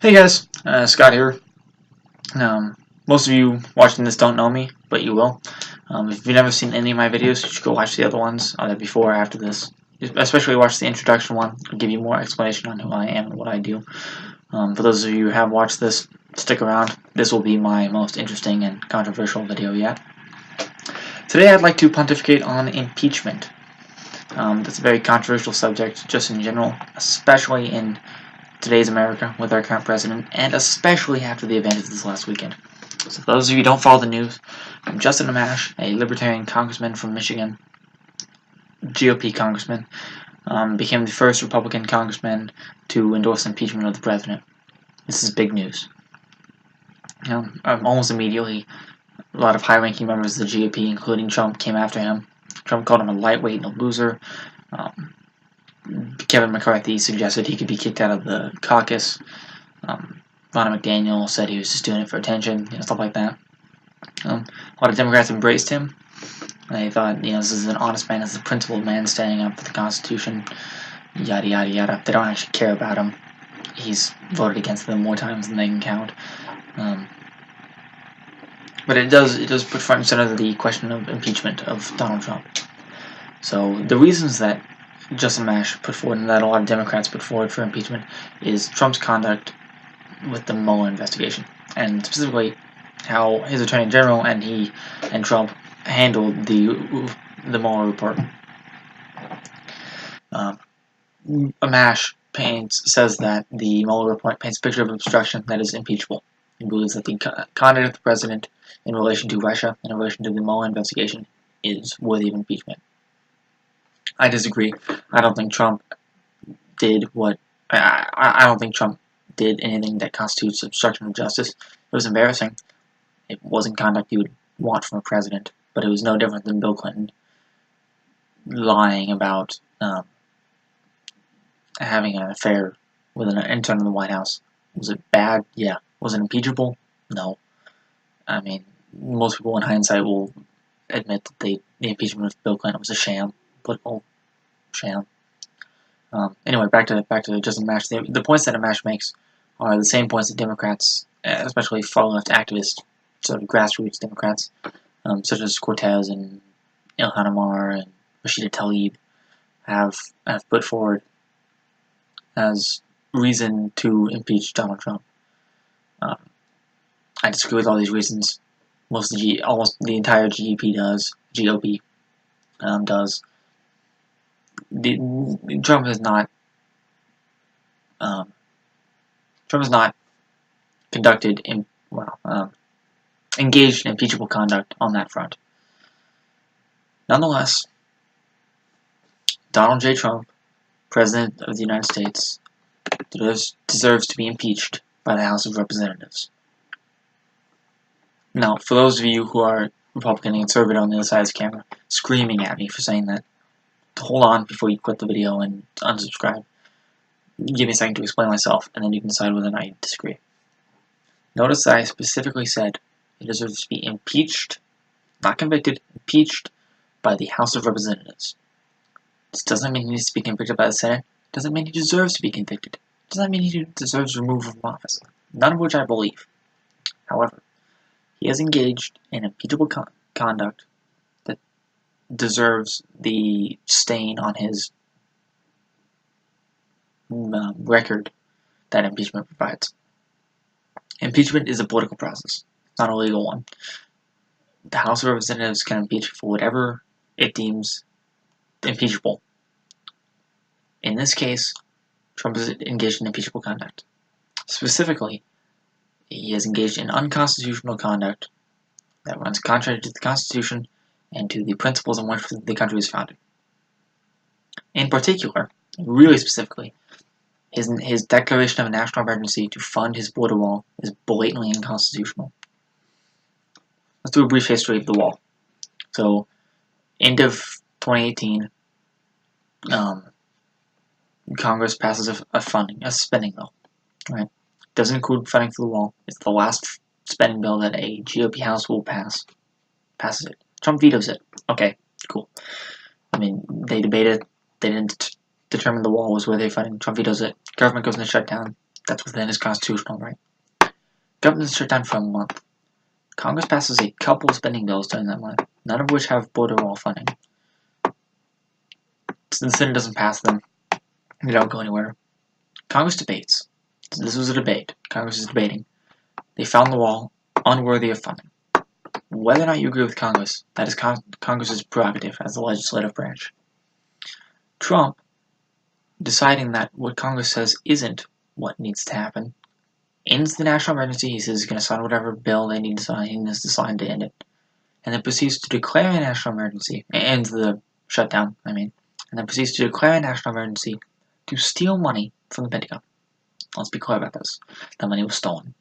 Hey guys, Scott here. Most of you watching this don't know me, but you will. If you've never seen any of my videos, you should go watch the other ones, either before or after this. Especially watch the introduction one. I'll give you more explanation on who I am and what I do. For those of you who have watched this, stick around. This will be my most interesting and controversial video yet. Today I'd like to pontificate on impeachment. That's a very controversial subject just in general, especially in today's America with our current president, and especially after the events of this last weekend. So for those of you who don't follow the news, I'm Justin Amash, a Libertarian congressman from Michigan, GOP congressman, became the first Republican congressman to endorse impeachment of the president. This is big news. Almost immediately, a lot of high-ranking members of the GOP, including Trump, came after him. Trump called him a lightweight and a loser. Kevin McCarthy suggested he could be kicked out of the caucus. Ronna McDaniel said he was just doing it for attention, stuff like that. A lot of Democrats embraced him. They thought, this is an honest man, this is a principled man standing up for the Constitution, yada yada yada. They don't actually care about him. He's voted against them more times than they can count. But it does put front and center the question of impeachment of Donald Trump. So the reasons that Justin Amash put forward and that a lot of Democrats put forward for impeachment is Trump's conduct with the Mueller investigation, and specifically how his Attorney General and Trump handled the Mueller report. Amash says that the Mueller report paints a picture of obstruction that is impeachable. He believes that the conduct of the president in relation to Russia and in relation to the Mueller investigation is worthy of impeachment. I disagree. I don't think Trump did I don't think Trump did anything that constitutes obstruction of justice. It was embarrassing. It wasn't conduct you would want from a president, but it was no different than Bill Clinton lying about having an affair with an intern in the White House. Was it bad? Yeah. Was it impeachable? No. I mean, most people in hindsight will admit that the impeachment of Bill Clinton was a sham, political sham. Anyway, back to Justin Amash. The points that Amash makes are the same points that Democrats, especially far-left activists, sort of grassroots Democrats, such as Cortez and Ilhan Omar and Rashida Tlaib, have put forward as reason to impeach Donald Trump. I disagree with all these reasons. Almost the entire GOP does. Trump has not conducted engaged in impeachable conduct on that front. Nonetheless, Donald J. Trump, President of the United States, deserves to be impeached by the House of Representatives. Now, for those of you who are Republican and conservative on the other side of the camera, screaming at me for saying that, hold on before you quit the video and unsubscribe. Give me a second to explain myself, and then you can decide whether or not you disagree. Notice that I specifically said he deserves to be impeached, not convicted, impeached by the House of Representatives. This doesn't mean he needs to be convicted by the Senate. It doesn't mean he deserves to be convicted. It doesn't mean he deserves removal from office. None of which I believe. However, he has engaged in impeachable conduct that deserves the stain on his record that impeachment provides. Impeachment is a political process. It's not a legal one. The House of Representatives can impeach for whatever it deems impeachable. In this case, Trump is engaged in impeachable conduct. Specifically, he has engaged in unconstitutional conduct that runs contrary to the Constitution and to the principles on which the country is founded. In particular, really specifically, his declaration of a national emergency to fund his border wall is blatantly unconstitutional. Let's do a brief history of the wall. So, end of 2018, Congress passes a spending bill. Right? Doesn't include funding for the wall. It's the last spending bill that a GOP House will pass. Passes it. Trump vetoes it. Okay, cool. I mean, they debated. They didn't determine the wall was worthy of funding. Trump vetoes it. Government goes into shutdown. That's within his constitutional right. Government is shut down for a month. Congress passes a couple of spending bills during that month, none of which have border wall funding. So the Senate doesn't pass them. They don't go anywhere. Congress debates. So this was a debate. Congress is debating. They found the wall unworthy of funding. Whether or not you agree with Congress, that is Congress's prerogative as the legislative branch. Trump, deciding that what Congress says isn't what needs to happen, ends the national emergency. He says he's going to sign whatever bill they need to sign. He needs to sign to end it. And then proceeds to declare a national emergency. Ends the shutdown, and then proceeds to declare a national emergency to steal money from the Pentagon. Let's be clear about this. That money was stolen.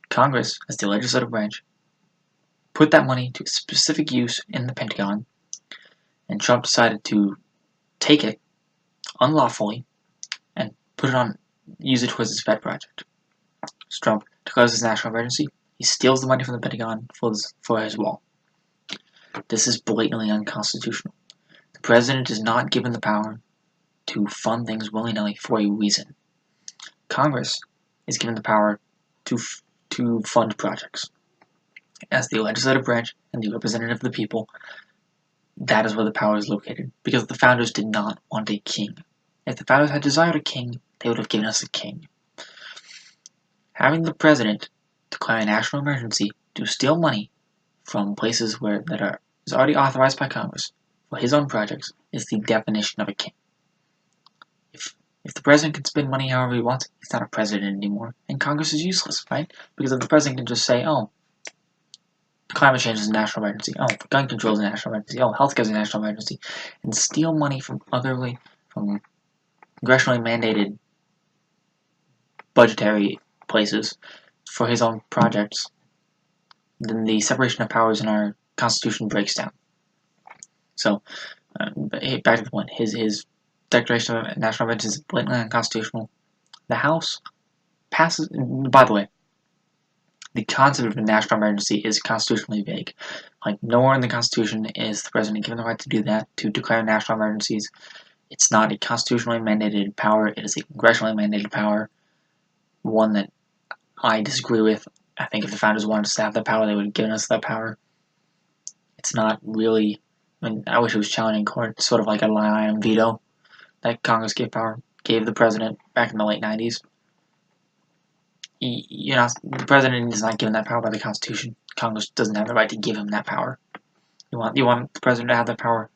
Congress, as the legislative branch, put that money to specific use in the Pentagon, and Trump decided to take it unlawfully and use it towards his pet project. So Trump declares his national emergency. He steals the money from the Pentagon for his wall. This is blatantly unconstitutional. The president is not given the power to fund things willy-nilly for a reason. Congress is given the power to fund projects. As the legislative branch and the representative of the people, that is where the power is located, because the founders did not want a king. If the founders had desired a king, they would have given us a king. Having the president declare a national emergency to steal money from places is already authorized by Congress for his own projects is the definition of a king. If the president can spend money however he wants, he's not a president anymore, and Congress is useless, right? Because if the president can just say, oh, climate change is a national emergency, oh, gun control is a national emergency, oh, healthcare is a national emergency, and steal money from congressionally mandated budgetary places for his own projects, then the separation of powers in our Constitution breaks down. So, back to the point, his declaration of national emergency is blatantly unconstitutional. The House passes, by the way, the concept of a national emergency is constitutionally vague. Like, nowhere in the Constitution is the president given the right to do that, to declare national emergencies. It's not a constitutionally mandated power, it is a congressionally mandated power, one that I disagree with. I think if the founders wanted us to have that power, they would have given us that power. It's not really, I wish it was challenged in court, sort of like a line item veto that Congress gave the president back in the late 90s. The president is not given that power by the Constitution. Congress doesn't have the right to give him that power. You want the president to have that power?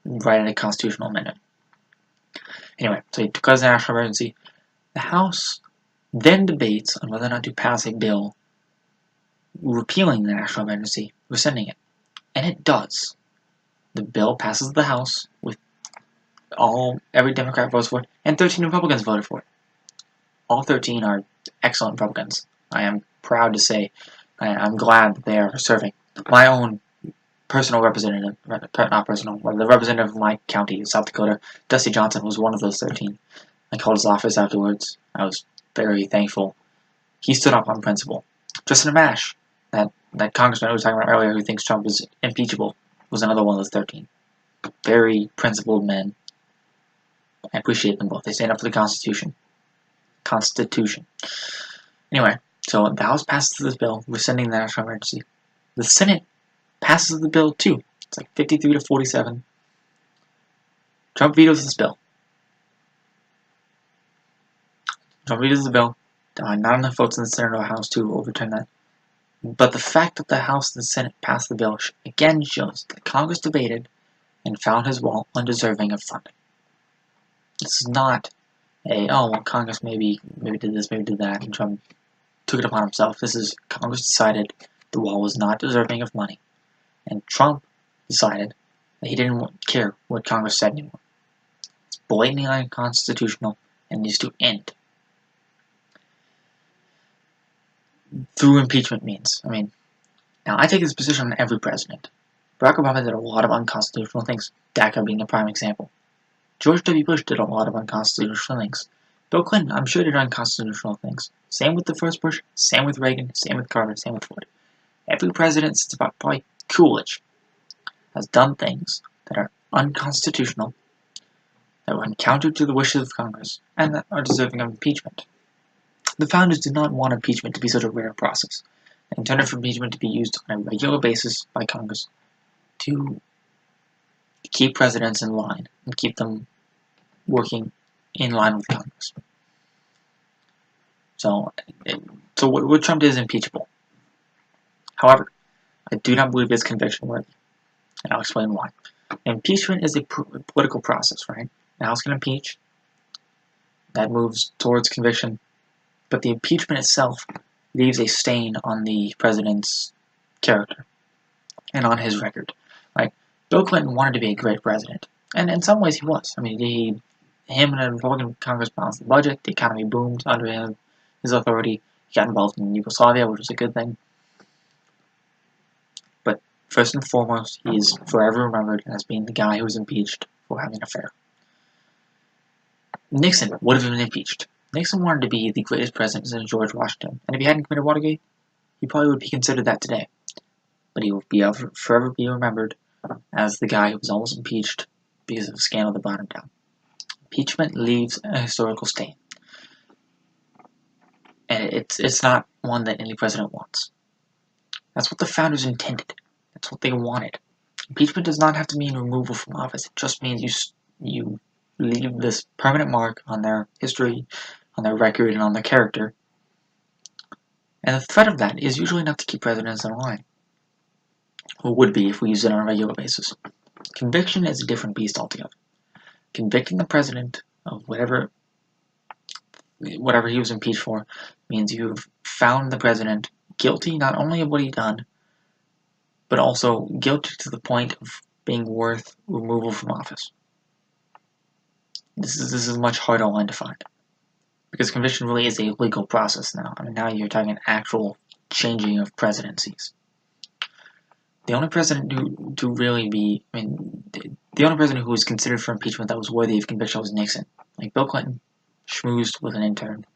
Write in a constitutional amendment. Anyway, so he declares a national emergency. The House then debates on whether or not to pass a bill repealing the national emergency, rescinding it. And it does. The bill passes the House with every Democrat votes for it, and 13 Republicans voted for it. All 13 are excellent Republicans. I am proud to say I'm glad that they are serving. My own personal representative, not personal, but the representative of my county, South Dakota, Dusty Johnson, was one of those 13. I called his office afterwards. I was very thankful. He stood up on principle. Justin Amash, that congressman we were talking about earlier who thinks Trump is impeachable, was another one of those 13. Very principled men. I appreciate them both. They stand up for the Constitution. Anyway, so the House passes this bill, rescinding the national emergency. The Senate passes the bill too. It's like 53 to 47. Trump vetoes this bill. Trump vetoes the bill. Not enough votes in the Senate or House to overturn that. But the fact that the House and the Senate passed the bill again shows that Congress debated and found his wall undeserving of funding. This is not Congress maybe did this, maybe did that, and Trump took it upon himself. This is Congress decided the wall was not deserving of money, and Trump decided that he didn't care what Congress said anymore. It's blatantly unconstitutional and needs to end. Through impeachment means. Now I take this position on every president. Barack Obama did a lot of unconstitutional things, DACA being a prime example. George W. Bush did a lot of unconstitutional things. Bill Clinton, I'm sure, did unconstitutional things. Same with the first Bush, same with Reagan, same with Carter, same with Ford. Every president since about probably Coolidge has done things that are unconstitutional, that were counter to the wishes of Congress, and that are deserving of impeachment. The founders did not want impeachment to be such a rare process, and intended for impeachment to be used on a regular basis by Congress to keep presidents in line and keep them working in line with Congress. So what Trump did is impeachable. However, I do not believe it's conviction worthy, and I'll explain why. Impeachment is a political process, right? The House can impeach. That moves towards conviction, but the impeachment itself leaves a stain on the president's character and on his record. Right? Bill Clinton wanted to be a great president, and in some ways he was. I mean, him and a Republican Congress balanced the budget. The economy boomed under his authority. He got involved in Yugoslavia, which was a good thing. But first and foremost, he is forever remembered as being the guy who was impeached for having an affair. Nixon would have been impeached. Nixon wanted to be the greatest president since George Washington, and if he hadn't committed Watergate, he probably would be considered that today. But he will forever be remembered as the guy who was almost impeached because of a scandal that brought him down. Impeachment leaves a historical stain, and it's not one that any president wants. That's what the founders intended. That's what they wanted. Impeachment does not have to mean removal from office. It just means you leave this permanent mark on their history, on their record, and on their character. And the threat of that is usually enough to keep presidents in line. Or would be if we use it on a regular basis. Conviction is a different beast altogether. Convicting the president of whatever he was impeached for means you've found the president guilty not only of what he'd done, but also guilty to the point of being worth removal from office. This is a much harder line to find. Because conviction really is a legal process now. I mean, now you're talking actual changing of presidencies. The only president the only president who was considered for impeachment that was worthy of conviction was Nixon. Like Bill Clinton, schmoozed with an intern.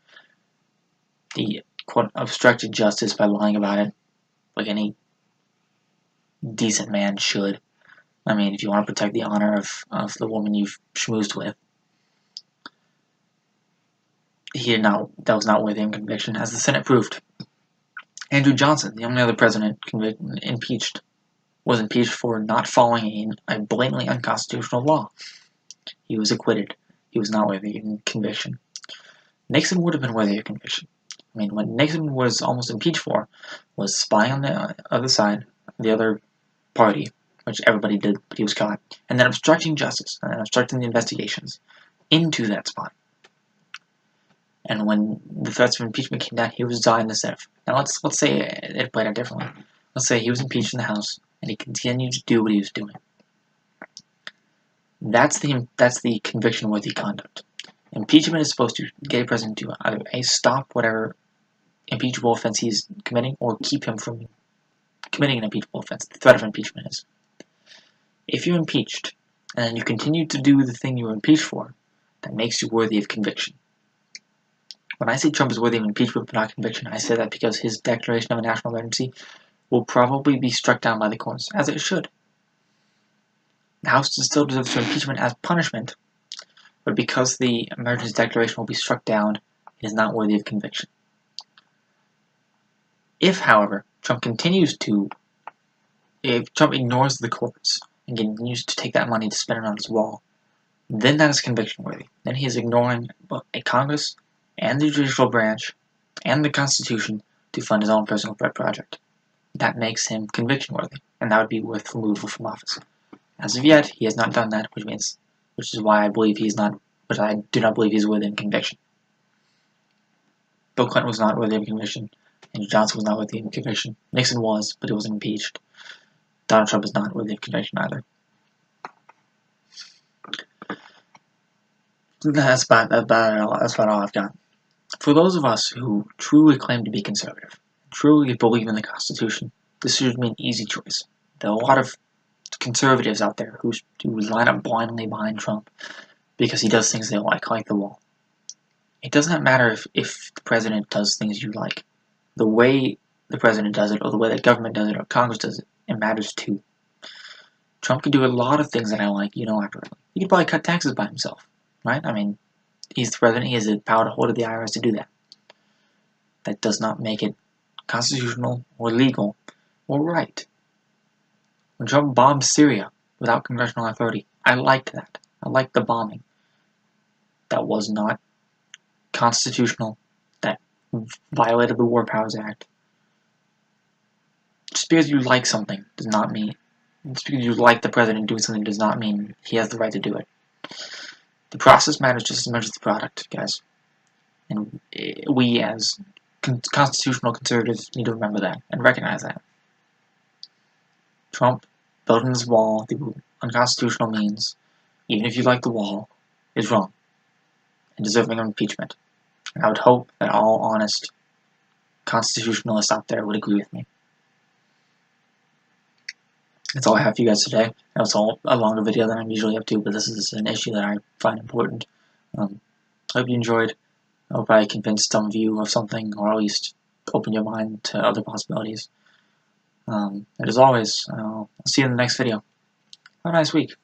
He, quote, obstructed justice by lying about it, like any decent man should. I mean, if you want to protect the honor of the woman you've schmoozed with. That was not worthy of conviction, as the Senate proved. Andrew Johnson, the only other president impeached, was impeached for not following a blatantly unconstitutional law. He was acquitted. He was not worthy of conviction. Nixon would have been worthy of conviction. I mean, what Nixon was almost impeached for was spying on the other side, the other party, which everybody did, but he was caught, and then obstructing justice, and obstructing the investigations into that spot. And when the threats of impeachment came down, he resigned the Senate. Now let's say it played out differently. Let's say he was impeached in the House, and he continued to do what he was doing. That's the conviction-worthy conduct. Impeachment is supposed to get a president to either A, stop whatever impeachable offense he's committing, or keep him from committing an impeachable offense. The threat of impeachment is. If you're impeached, and then you continue to do the thing you were impeached for, that makes you worthy of conviction. When I say Trump is worthy of impeachment but not conviction, I say that because his declaration of a national emergency will probably be struck down by the courts, as it should. The House still deserves impeachment as punishment, but because the emergency declaration will be struck down, it is not worthy of conviction. If, however, Trump ignores the courts and continues to take that money to spend it on his wall, then that is conviction worthy. Then he is ignoring a Congress and the judicial branch and the Constitution to fund his own personal pet project. That makes him conviction worthy, and that would be worth removal from office. As of yet, he has not done that, which is why I believe I do not believe he's worthy of conviction. Bill Clinton was not worthy of conviction. Andrew Johnson was not worthy of conviction. Nixon was, but he wasn't impeached. Donald Trump is not worthy of conviction either. That's about all I've got. For those of us who truly claim to be conservative, truly believe in the Constitution, this should be an easy choice. There are a lot of conservatives out there who line up blindly behind Trump because he does things they like the wall. It does not matter if the president does things you like. The way the president does it, or the way the government does it, or Congress does it, it matters too. Trump can do a lot of things that I like unilaterally. He could probably cut taxes by himself, right? I mean, he's the president, he has the power to hold the IRS to do that. that does not make it constitutional or legal or right. When Trump bombed Syria without congressional authority, I liked that. I liked the bombing. That was not constitutional. That violated the War Powers Act. Just because you like something does not mean, just because you like the president doing something does not mean he has the right to do it. The process matters just as much as the product, guys. And we as constitutional conservatives need to remember that and recognize that. Trump building this wall through unconstitutional means, even if you like the wall, is wrong and deserving of impeachment. And I would hope that all honest constitutionalists out there would agree with me. That's all I have for you guys today. That was a longer video than I'm usually up to, but this is an issue that I find important. I hope you enjoyed. I hope I convinced some of you of something, or at least opened your mind to other possibilities. And as always, I'll see you in the next video. Have a nice week.